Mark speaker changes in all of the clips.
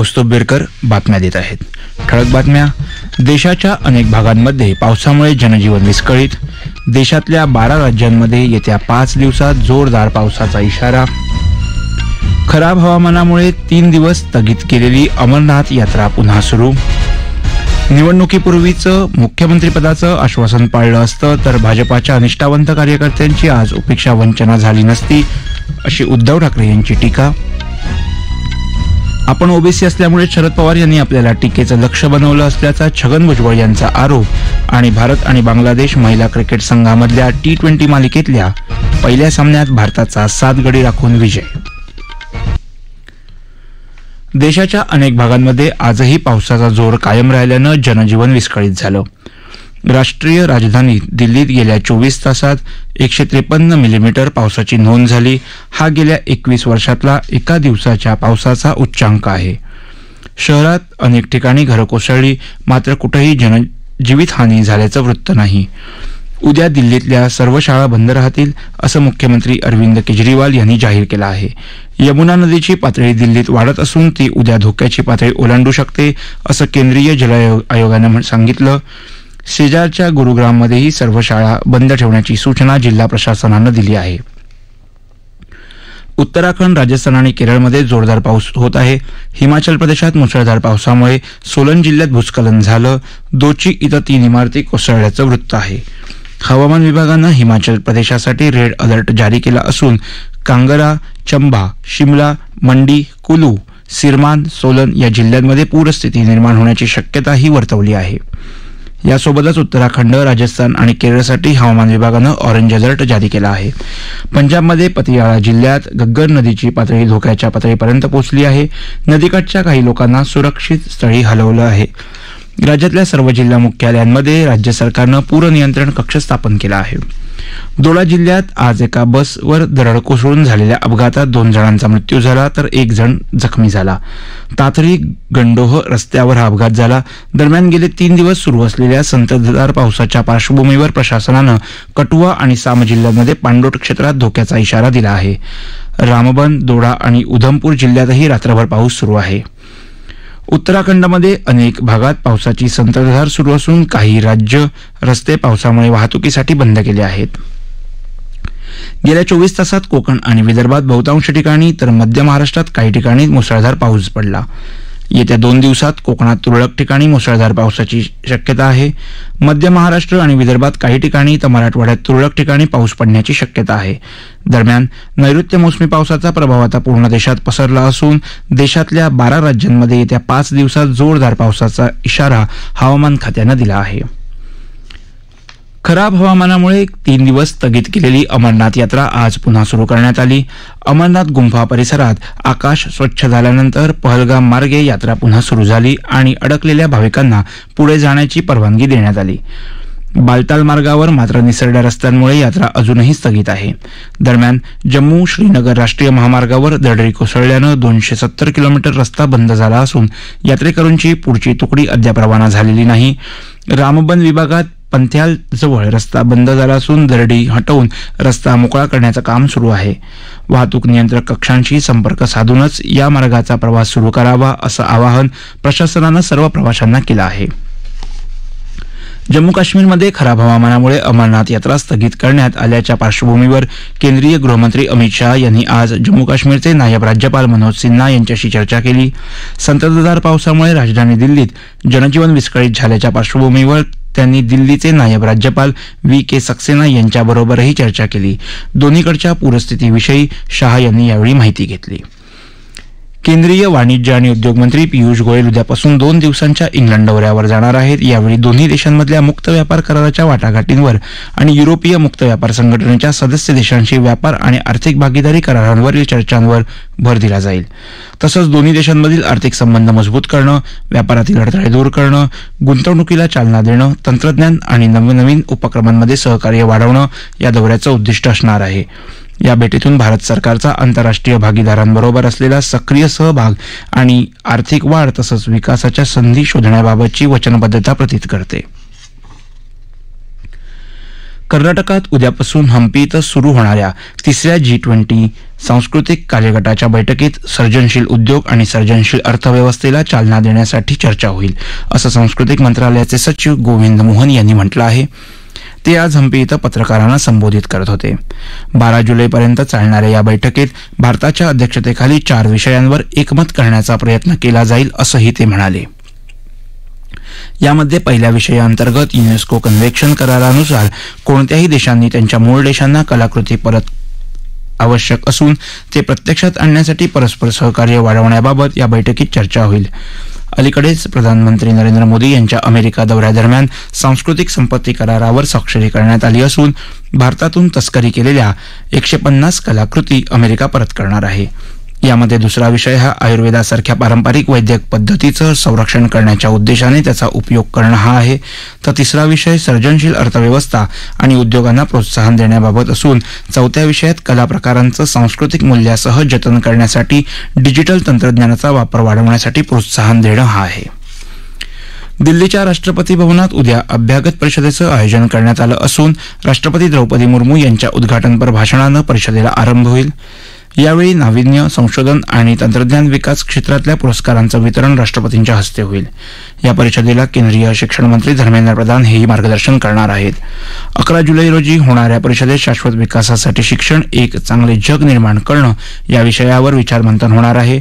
Speaker 1: कौस्तुभ बेरकर बातम्या देत आहेत. ठळक बातम्या. देशाच्या अनेक भागांमध्ये पावसामुळे जनजीवन विस्कळीत. देशातल्या 12 राज्यांमध्ये येत्या 5 दिवसात जोरदार पावसाचा इशारा. खराब हवामानामुळे 3 दिवस स्थगित केलेली अमरनाथ यात्रा पुन्हा सुरू. निवडणुकीपूर्वीचं मुख्यमंत्रीपदाचं आश्वासन पाळलं असतं तर भाजपाच्या निष्ठावंत कार्यकर्त्यांची आज उपेक्षा वंचना झाली नसती, अशी उद्धव ठाकरे यांची टीका. आपण ओबीसी असल्यामुळे शरद पवार यांनी आपल्याला टीकेचं लक्ष बनवलं असल्याचा छगन भुजबळ यांचा आरोप. आणि भारत आणि बांगलादेश महिला क्रिकेट संघामधल्या T20 मालिकेतल्या पहिल्या सामन्यात भारताचा 7 गडी राखून विजय. देशाच्या अनेक भागांमध्ये आजही पावसाचा जोर कायम राहिल्यानं जनजीवन विस्कळीत झालं. राष्ट्रीय राजधानी दिल्लीत गेल्या 24 तासात 153 मिलीमीटर पावसाची नोंद झाली. हा गेल्या 21 वर्षातला एका दिवसाच्या पावसाचा उच्चांक आहे. शहरात अनेक ठिकाणी घरं कोसळली, मात्र कुठेही जीवितहानी झाल्याचं वृत्त नाही. उद्या दिल्लीतल्या सर्व शाळा बंद राहतील, असं मुख्यमंत्री अरविंद केजरीवाल यांनी जाहीर केलं आहे. यमुना नदीची पातळी दिल्लीत वाढत असून ती उद्या धोक्याची पातळी ओलांडू शकते, असं केंद्रीय जल आयोगानं सांगितलं. शेजारच्या गुरुग्राममध्येही सर्व शाळा बंद ठेवण्याची सूचना जिल्हा प्रशासनानं दिली आहे. उत्तराखंड, राजस्थान आणि केरळमध्ये जोरदार पाऊस होत आहे. हिमाचल प्रदेशात मुसळधार पावसामुळे सोलन जिल्ह्यात भूस्खलन झालं. दोची इथं 3 इमारती कोसळल्याचं वृत्त आहे. हवामान विभागानं हिमाचल प्रदेशासाठी रेड अलर्ट जारी केला असून कांगरा, चंबा, शिमला, मंडी, कुलू, सिरमान, सोलन या जिल्ह्यांमध्ये पूरस्थिती निर्माण होण्याची शक्यताही वर्तवली आहे. यासोबतच उत्तराखंड, राजस्थान आणि केरळसाठी हवामान विभागानं ऑरेंज अलर्ट जारी केला आहे. पंजाबमध्ये पतियाळा जिल्ह्यात घग्गर नदीची पातळी धोक्याच्या पातळीपर्यंत पोहोचली आहे. नदीकाठच्या काही लोकांना सुरक्षित स्थळी हलवलं आहे. राज्यातल्या सर्व जिल्हा मुख्यालयांमध्ये राज्य सरकारनं पूर नियंत्रण कक्ष स्थापन केला आहे. दोडा जिल्ह्यात आज एका बसवर दरड कोसळून झालेल्या अपघातात 2 जणांचा मृत्यू झाला तर 1 जण जखमी झाला. तातरी गंडोह रस्त्यावर हा अपघात झाला. दरम्यान गेले 3 दिवस सुरू असलेल्या संततधार पावसाच्या पार्श्वभूमीवर प्रशासनानं कठुआ आणि साम जिल्ह्यांमध्ये पाणलोट क्षेत्रात धोक्याचा इशारा दिला आहे. रामबन, दोडा आणि उधमपूर जिल्ह्यातही रात्रभर पाऊस सुरू आहे. उत्तराखंडमध्ये अनेक भागात पावसाची संततधार सुरू असून काही राज्य रस्ते पावसामुळे वाहतुकीसाठी बंद केले आहेत. गेल्या 24 तासात कोकण आणि विदर्भात बहुतांश ठिकाणी तर मध्य महाराष्ट्रात काही ठिकाणी मुसळधार पाऊस पडला. येत्या 2 दिवसात कोकणात तुरळक ठिकाणी मुसळधार पावसाची शक्यता आहे. मध्य महाराष्ट्र आणि विदर्भात काही ठिकाणी तर मराठवाड्यात तुरळक ठिकाणी पाऊस पडण्याची शक्यता आहे. दरम्यान नैऋत्य मोसमी पावसाचा प्रभाव आता पूर्ण देशात पसरला असून देशातल्या 12 राज्यांमध्ये येत्या 5 दिवसात जोरदार पावसाचा इशारा हवामान खात्यानं दिला आहे. खराब हवामानामुळे 3 दिवस स्थगित केलेली अमरनाथ यात्रा आज पुन्हा सुरू करण्यात आली. अमरनाथ गुंफा परिसरात आकाश स्वच्छ झाल्यानंतर पहलगाम मार्गे यात्रा पुन्हा सुरू झाली आणि अडकलेल्या भाविकांना पुढे जाण्याची परवानगी देण्यात आली. बालताल मार्गावर मात्र निसरड्या रस्त्यांमुळे यात्रा अजूनही स्थगित आहे. दरम्यान जम्मू श्रीनगर राष्ट्रीय महामार्गावर दरडी कोसळल्यानं 270 किलोमीटर रस्ता बंद झाला असून यात्रेकरूंची पुढची तुकडी अद्याप रवाना झालेली नाही. रामबन विभागात पंथ्याल जवळ रस्ता बंद झाला असून दरडी हटवून रस्ता मोकळा करण्याचं काम सुरू आहे. वाहतूक नियंत्रक कक्षांशी संपर्क साधूनच या मार्गाचा प्रवास सुरू करावा, असं आवाहन प्रशासनानं सर्व प्रवाशांना केलं आहे. जम्मू काश्मीरमध्ये खराब हवामानामुळे अमरनाथ यात्रा स्थगित करण्यात आल्याच्या पार्श्वभूमीवर केंद्रीय गृहमंत्री अमित शाह यांनी आज जम्मू काश्मीरचे नायब राज्यपाल मनोज सिन्हा यांच्याशी चर्चा केली. संततधार पावसामुळे राजधानी दिल्लीत जनजीवन विस्कळीत झाल्याच्या पार्श्वभूमीवर त्यांनी दिल्लीचे नायब राज्यपाल VK सक्सेना यांच्याबरोबरही चर्चा केली. दोन्हीकडच्या पूरस्थितीविषयी शाह यांनी यावेळी माहिती घेतली. केंद्रीय वाणिज्य आणि उद्योग मंत्री पियुष गोयल उद्यापासून 2 दिवसांच्या इंग्लंड दौऱ्यावर जाणार आहेत. यावेळी दोन्ही देशांमधल्या मुक्त व्यापार कराराच्या वाटाघाटींवर आणि युरोपीय मुक्त व्यापार संघटनेच्या सदस्य देशांशी व्यापार आणि आर्थिक भागीदारी करारांवरील चर्चांवर भर दिला जाईल. तसंच दोन्ही देशांमधील आर्थिक संबंध मजबूत करणं, व्यापारातील अडथळे दूर करणं, गुंतवणुकीला चालना देणं, तंत्रज्ञान आणि नवनवीन उपक्रमांमध्ये सहकार्य वाढवणं या दौऱ्याचं उद्दिष्ट असणार आहे. या भेटीतून भारत सरकारचा आंतरराष्ट्रीय भागीदारांबरोबर असलेला सक्रिय सहभाग आणि आर्थिक वाढ तसंच विकासाच्या संधी शोधण्याबाबतची वचनबद्धता प्रतीत करते. कर्नाटकात उद्यापासून हंपी इथं सुरू होणाऱ्या तिसऱ्या G20 सांस्कृतिक कार्यगटाच्या बैठकीत सर्जनशील उद्योग आणि सर्जनशील अर्थव्यवस्थेला चालना देण्यासाठी चर्चा होईल, असं सांस्कृतिक मंत्रालयाचे सचिव गोविंद मोहन यांनी म्हटलं आहे. ते आज हंपी इथं पत्रकारांना संबोधित करत होते. 12 जुलैपर्यंत चालणाऱ्या या बैठकीत भारताच्या अध्यक्षतेखाली 4 विषयांवर एकमत करण्याचा प्रयत्न केला जाईल, असंही ते म्हणाले. यामध्ये पहिल्या विषयाअंतर्गत युनेस्को कन्व्हेन्शन करारानुसार कोणत्याही देशांनी त्यांच्या मूळ देशांना कलाकृती परत आवश्यक असून ते प्रत्यक्षात आणण्यासाठी परस्पर सहकार्य वाढवण्याबाबत या बैठकीत चर्चा होईल. अलीकडेच प्रधानमंत्री नरेंद्र मोदी यांच्या अमेरिका दौऱ्यादरम्यान सांस्कृतिक संपत्ती करारावर स्वाक्षरी करण्यात आली असून भारतातून तस्करी केलेल्या 150 कलाकृती अमेरिका परत करणार आहे. यामध्ये दुसरा विषय हा आयुर्वेदासारख्या पारंपरिक वैद्यक पद्धतीचं संरक्षण करण्याच्या उद्देशाने त्याचा उपयोग करणं हा आहे, तर तिसरा विषय सर्जनशील अर्थव्यवस्था आणि उद्योगांना प्रोत्साहन देण्याबाबत असून चौथ्या विषयात कला प्रकारांचं सांस्कृतिक मूल्यासह जतन करण्यासाठी डिजिटल तंत्रज्ञानाचा वापर वाढवण्यासाठी प्रोत्साहन देणं हा आहे. दिल्लीच्या राष्ट्रपती भवनात उद्या अभ्यागत परिषदेचं आयोजन करण्यात आलं असून राष्ट्रपती द्रौपदी मुर्मू यांच्या उद्घाटनपर भाषणानं परिषदेला आरंभ होईल. यावेळी नाविन्य, संशोधन आणि तंत्रज्ञान विकास क्षेत्रातल्या पुरस्कारांचं वितरण राष्ट्रपतींच्या हस्ते होईल. या परिषदेला केंद्रीय शिक्षण मंत्री धर्मेंद्र प्रधान हेही मार्गदर्शन करणार आहेत. 11 जुलै रोजी होणाऱ्या परिषदेत शाश्वत विकासासाठी शिक्षण, एक चांगले जग निर्माण करणं या विषयावर विचारमंथन होणार आहे.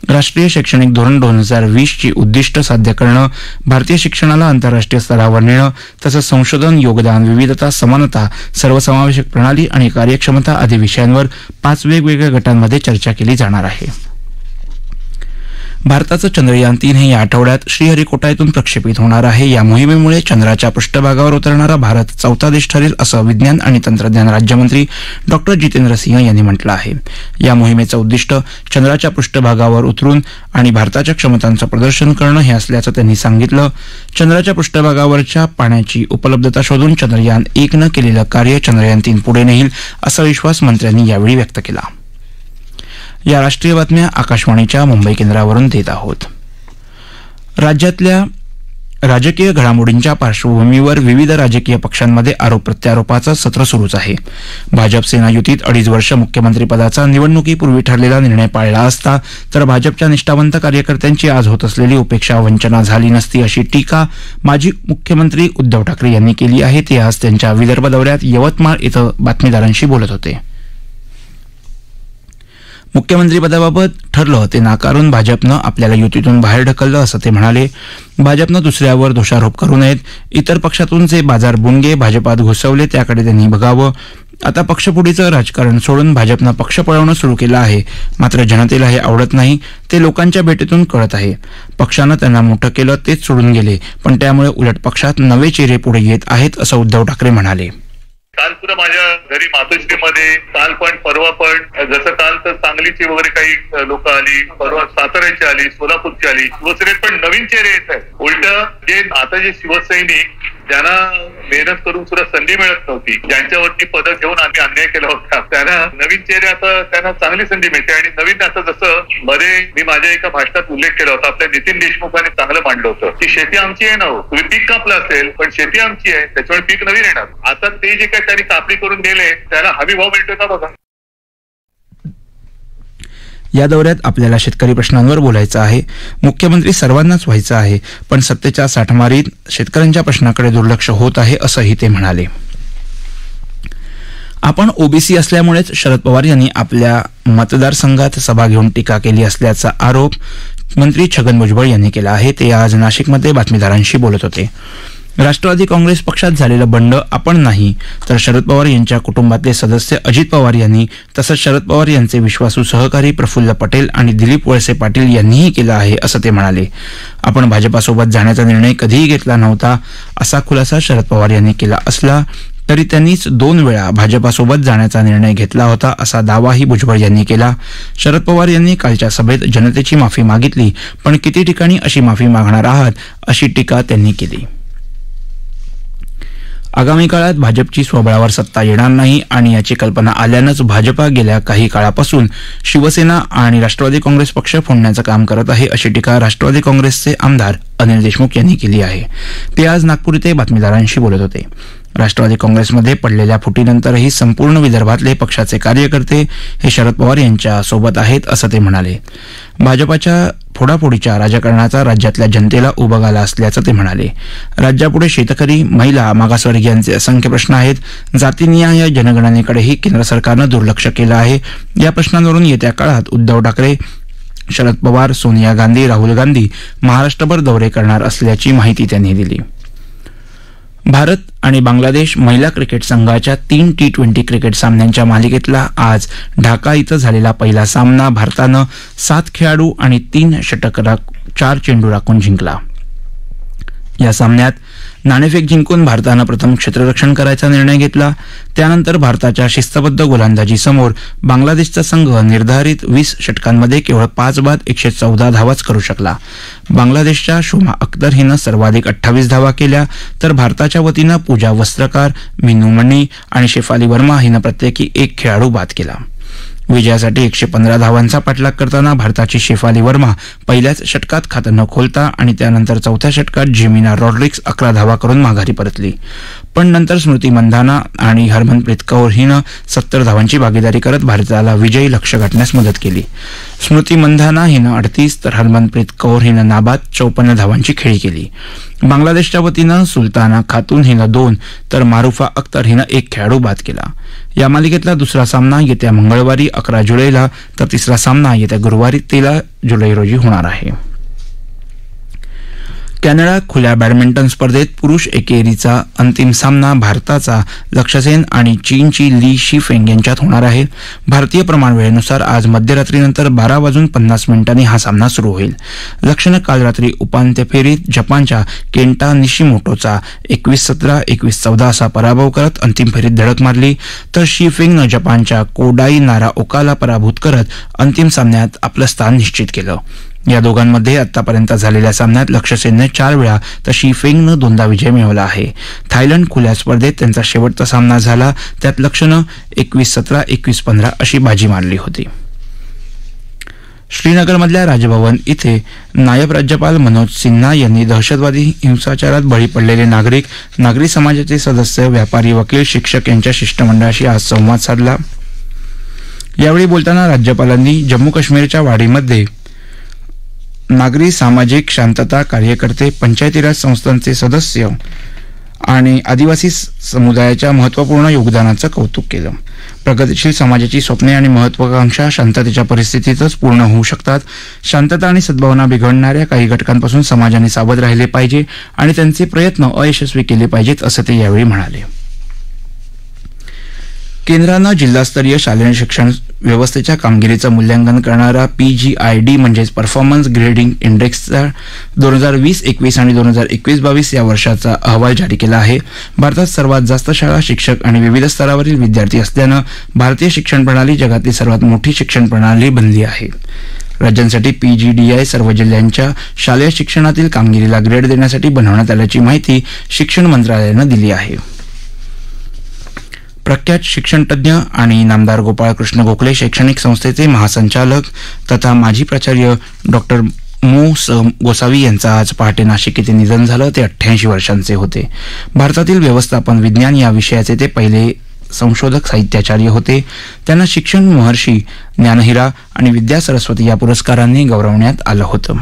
Speaker 1: राष्ट्रीय शैक्षणिक धोरण 2020ची उद्दिष्ट साध्य करणं, भारतीय शिक्षणाला आंतरराष्ट्रीय स्तरावर नेणं तसंच संशोधन, योगदान, विविधता, समानता, सर्वसमावेशक प्रणाली आणि कार्यक्षमता आदी विषयांवर 5 वेगवेगळ्या गटांमध्ये चर्चा केली जाणार आहे. भारताचं चंद्रयान 3 हे या आठवड्यात श्रीहरिकोटा इथून प्रक्षेपित होणार आहे. या मोहिमेमुळे चंद्राच्या पृष्ठभागावर उतरणारा भारत 4था देश ठरेल, असं विज्ञान आणि तंत्रज्ञान राज्यमंत्री डॉ. जितेंद्र सिंह यांनी म्हटलं आहे. या मोहिमेचं उद्दिष्ट चंद्राच्या पृष्ठभागावर उतरून आणि भारताच्या क्षमतांचं प्रदर्शन करणं हे असल्याचं त्यांनी सांगितलं. चंद्राच्या पृष्ठभागावरच्या पाण्याची उपलब्धता शोधून चंद्रयान 1नं केलेलं कार्य चंद्रयान 3 पुढे नेईल, असा विश्वास मंत्र्यांनी यावेळी व्यक्त केला. या राष्ट्रीय बातम्या आकाशवाणीच्या मुंबई केंद्रावरून देत आहोत. राज्यातल्या राजकीय घडामोडींच्या पार्श्वभूमीवर विविध राजकीय पक्षांमध्ये आरोप प्रत्यारोपाचं सत्र सुरूच आहे. भाजप सेना युतीत 2.5 वर्ष मुख्यमंत्रीपदाचा निवडणुकीपूर्वी ठरलेला निर्णय पाळला असता तर भाजपच्या निष्ठावंत कार्यकर्त्यांची आज होत असलेली उपेक्षा वंचना झाली नसती, अशी टीका माजी मुख्यमंत्री उद्धव ठाकरे यांनी केली आहे. ते आज त्यांच्या विदर्भ दौऱ्यात यवतमाळ इथं बातमीदारांशी बोलत होते. मुख्यमंत्रीपदाबाबत ठरलं ते नाकारून भाजपनं आपल्याला युतीतून बाहेर ढकललं, असं ते म्हणाले. भाजपनं दुसऱ्यावर दोषारोप करू नयेत. इतर पक्षातून जे बाजार बुणगे भाजपात घुसवले त्याकडे त्यांनी बघावं. आता पक्षफोडीचं राजकारण सोडून भाजपनं पक्ष पळवणं सुरू केलं आहे. मात्र जनतेला हे आवडत नाही, ते लोकांच्या भेटीतून कळत आहे. पक्षानं त्यांना मोठं केलं, तेच सोडून गेले, पण त्यामुळे उलट पक्षात नवे चेहरे पुढे येत आहेत, असं उद्धव ठाकरे म्हणाले.
Speaker 2: काल सुद्धा माझ्या घरी मातोश्रीमध्ये काल पण परवा पण जसं काल तर सांगलीची वगैरे काही लोक आली, परवा साताऱ्याची आली, सोलापूरची आली. शिवसेनेत पण नवीन चेहरे येत आहेत. उलट जे आता जे शिवसैनिक ज्यांना मेहनत करून सुद्धा संधी मिळत नव्हती, ज्यांच्यावरती पदक घेऊन आम्ही अन्याय केला होता, त्यांना नवीन चेहरे आता त्यांना चांगली संधी मिळते. आणि नवीन आता जसं मध्ये मी माझ्या एका भाषणात उल्लेख केला होता, आपल्या नितीन देशमुखांनी चांगलं मांडलं होतं की शेती आमची आहे ना, तुम्ही पीक कापलं असेल पण शेती आमची आहे, त्याच्यामुळे पीक नवीन येणार. आता ते जे काही त्यांनी कापणी करून गेले त्याला हमी भाव मिळतोय का बघा.
Speaker 1: या दौऱ्यात आपल्याला शेतकरी प्रश्नांवर बोलायचं आहे. मुख्यमंत्री सर्वांनाच व्हायचं आहे, पण सत्तेच्या साठमारीत शेतकऱ्यांच्या प्रश्नाकडे दुर्लक्ष होत आहे, असंही ते म्हणाले. आपण ओबीसी असल्यामुळेच शरद पवार यांनी आपल्या मतदारसंघात सभा घेऊन टीका केली असल्याचा आरोप मंत्री छगन भुजबळ यांनी केला आहे. ते आज नाशिकमध्ये बातमीदारांशी बोलत होते. राष्ट्रवादी काँग्रेस पक्षात झालेलं बंड आपण नाही तर शरद पवार यांच्या कुटुंबातले सदस्य अजित पवार यांनी तसंच शरद पवार यांचे विश्वासू सहकारी प्रफुल्ल पटेल आणि दिलीप वळसे पाटील यांनीही केलं आहे, असं ते म्हणाले. आपण भाजपासोबत जाण्याचा निर्णय कधीही घेतला नव्हता, असा खुलासा शरद पवार यांनी केला असला तरी त्यांनीच 2 वेळा भाजपासोबत जाण्याचा निर्णय घेतला होता, असा दावाही भुजबळ यांनी केला. शरद पवार यांनी कालच्या सभेत जनतेची माफी मागितली, पण किती ठिकाणी अशी माफी मागणार आहात, अशी टीका त्यांनी केली. आगामी काळात भाजपची स्वबळावर सत्ता येणार नाही आणि याची कल्पना आल्यानंच भाजपा गेल्या काही काळापासून शिवसेना आणि राष्ट्रवादी काँग्रेस पक्ष फोडण्याचं काम करत आहे, अशी टीका राष्ट्रवादी काँग्रेसचे आमदार अनिल देशमुख यांनी केली आहे. ते आज नागपूर इथे बातमीदारांशी बोलत होते. राष्ट्रवादी काँग्रेसमध्ये पडलेल्या फुटीनंतरही संपूर्ण विदर्भातले पक्षाचे कार्यकर्ते हे शरद पवार यांच्या सोबत आहेत असं ते म्हणाले. भाजपाच्या फोडाफोडीच्या राजकारणाचा राज्यातल्या जनतेला उबग आला असल्याचं ते म्हणाले. राज्यापुढे शेतकरी, महिला, मागासवर्गीयांचे असंख्य प्रश्न आहेत. जातीनिहाय जनगणनेकडेही केंद्र सरकारनं दुर्लक्ष केलं आहे. या प्रश्नांवरून येत्या काळात उद्धव ठाकरे, शरद पवार, सोनिया गांधी, राहुल गांधी महाराष्ट्रभर दौरे करणार असल्याची माहिती त्यांनी दिली. भारत आणि बांगलादेश महिला क्रिकेट संघाच्या 3 T20 क्रिकेट सामन्यांच्या मालिकेतला आज ढाका इथं झालेला पहिला सामना भारतानं 7 खेळाडू आणि 3 षटक 4 चेंडू राखून जिंकला. या सामन्यात नाणेफेक जिंकून भारतानं प्रथम क्षेत्ररक्षण करायचा निर्णय घेतला. त्यानंतर भारताच्या शिस्तबद्ध गोलंदाजीसमोर बांगलादेशचा संघ निर्धारित 20 षटकांमध्ये केवळ 5 बाद 114 धावाच करू शकला. बांगलादेशच्या शुमा अख्तर हिनं सर्वाधिक 28 धावा केल्या, तर भारताच्या वतीनं पूजा वस्त्रकार, मीनू मणी आणि शेफाली वर्मा हिनं प्रत्येकी 1 खेळाडू बाद केला. विजयासाठी 115 धावांचा पाठलाग करताना भारताची शेफाली वर्मा पहिल्याच षटकात खातं न खोलता आणि त्यानंतर चौथ्या षटकात जेमिना रॉड्रिक्स 11 धावा करून माघारी परतली. पण नंतर स्मृती मंधाना आणि हरमनप्रीत कौर हिनं 70 धावांची भागीदारी करत भारताला विजयी लक्ष्य गाठण्यास मदत केली. स्मृती मंधाना हिनं 38 तर हरमनप्रीत कौर हिनं नाबाद 54 धावांची खेळी केली. बांगलादेशच्या वतीनं सुलताना खातून हिनं 2 तर मारुफा अख्तर हिनं 1 खेळाडू बाद केला. या मालिकेतला दुसरा सामना येत्या मंगळवारी 11 जुलैला तर तिसरा सामना येत्या गुरुवारी 13 जुलै रोजी होणार आहे. कॅनडा खुल्या बॅडमिंटन स्पर्धेत पुरुष एकेरीचा अंतिम सामना भारताचा लक्ष्य सेन आणि चीनची ली शिफेंग यांच्यात होणार आहे. भारतीय प्रमाणवेळेनुसार आज मध्यरात्रीनंतर 12:50 हा सामना सुरू होईल. लक्ष्यनं काल रात्री उपांत्य फेरीत जपानच्या केंटा निशिमोटोचा 21-17, 21-14 असा पराभव करत अंतिम फेरीत धडक मारली, तर शिफेंगनं जपानच्या कोडाई नाराओकाला पराभूत करत अंतिम सामन्यात आपलं स्थान निश्चित केलं. या दोघांमध्ये आतापर्यंत झालेल्या सामन्यात लक्ष्य सेनने 4 वेळा तर शिफेंगनं 2दा विजय मिळवला आहे. थायलंड खुल्या स्पर्धेत त्यांचा शेवटचा सामना झाला, त्यात लक्ष्यनं 21-17, 21-15 अशी बाजी मारली होती. श्रीनगरमधल्या राजभवन इथे नायब राज्यपाल मनोज सिन्हा यांनी दहशतवादी हिंसाचारात बळी पडलेले नागरिक, नागरी समाजाचे सदस्य, व्यापारी, वकील, शिक्षक यांच्या शिष्टमंडळाशी आज संवाद साधला. यावेळी बोलताना राज्यपालांनी जम्मू काश्मीरच्या वाडीमध्ये नागरी सामाजिक शांतता कार्यकर्ते, पंचायती राज संस्थांचे सदस्य आणि आदिवासी समुदायाच्या महत्त्वपूर्ण योगदानाचं कौतुक केलं. प्रगतीशील समाजाची स्वप्ने आणि महत्त्वाकांक्षा शांततेच्या परिस्थितीतच पूर्ण होऊ शकतात. शांतता आणि सद्भावना बिघडणाऱ्या काही घटकांपासून समाजाने सावध राहिले पाहिजे आणि त्यांचे प्रयत्न अयशस्वी केले पाहिजेत असं ते यावेळी म्हणाले. केंद्रानं जिल्हास्तरीय शालेय शिक्षण व्यवस्थेच्या कामगिरीचं मूल्यांकन करणारा PGID म्हणजेच परफॉर्मन्स ग्रेडिंग इंडेक्सचा 2020-21 आणि 2021-22 या वर्षाचा अहवाल जारी केला आहे. भारतात सर्वात जास्त शाळा, शिक्षक आणि विविध स्तरावरील विद्यार्थी असल्यानं भारतीय शिक्षण प्रणाली जगातली सर्वात मोठी शिक्षण प्रणाली बनली आहे. राज्यांसाठी PGDI सर्व जिल्ह्यांच्या शालेय शिक्षणातील कामगिरीला ग्रेड देण्यासाठी बनवण्यात आल्याची माहिती शिक्षण मंत्रालयानं दिली आहे. प्रख्यात शिक्षणतज्ञ आणि नामदार गोपाळकृष्ण गोखले शैक्षणिक संस्थेचे महासंचालक तथा माजी प्राचार्य डॉक्टर मो. स. गोसावी यांचं आज पहाटे नाशिक येथे निधन झालं. ते 88 वर्षांचे होते. भारतातील व्यवस्थापन विज्ञान या विषयाचे ते पहिले संशोधक साहित्याचार्य होते. त्यांना शिक्षण महर्षी, ज्ञानहिरा आणि विद्या सरस्वती या पुरस्कारांनी गौरवण्यात आलं होतं.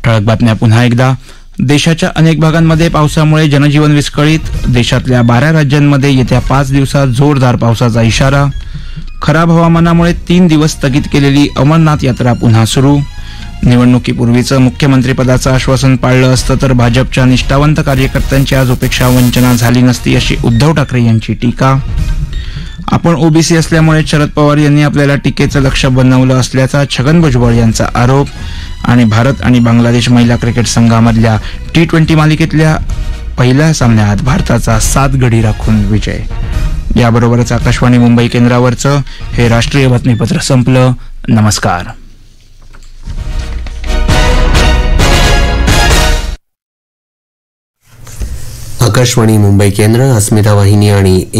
Speaker 1: ठळक बातम्या पुन्हा एकदा. देशाच्या अनेक भागांमध्ये पावसामुळे जनजीवन विस्कळीत. देशातल्या 12 राज्यांमध्ये येत्या 5 दिवसात जोरदार पावसाचा इशारा. खराब हवामानामुळे 3 दिवस स्थगित केलेली अमरनाथ यात्रा पुन्हा सुरू. निवडणुकीपूर्वीचं मुख्यमंत्रीपदाचं आश्वासन पाळलं असतं तर भाजपच्या निष्ठावंत कार्यकर्त्यांची आज उपेक्षा वंचना झाली नसती अशी उद्धव ठाकरे यांची टीका. आपण ओबीसी असल्यामुळे शरद पवार यांनी आपल्याला टीकेचं लक्ष्य बनवलं असल्याचा छगन भुजबळ यांचा आरोप. आणि भारत आणि बांगलादेश महिला क्रिकेट संघामधल्या T20 मालिकेतल्या पहिल्या सामन्यात भारताचा 7 गडी राखून विजय. याबरोबरच आकाशवाणी मुंबई केंद्रावरचं हे राष्ट्रीय बातमीपत्र संपलं. नमस्कार.
Speaker 3: आकाशवाणी मुंबई केंद्र, अस्मिता वाहिनी आणि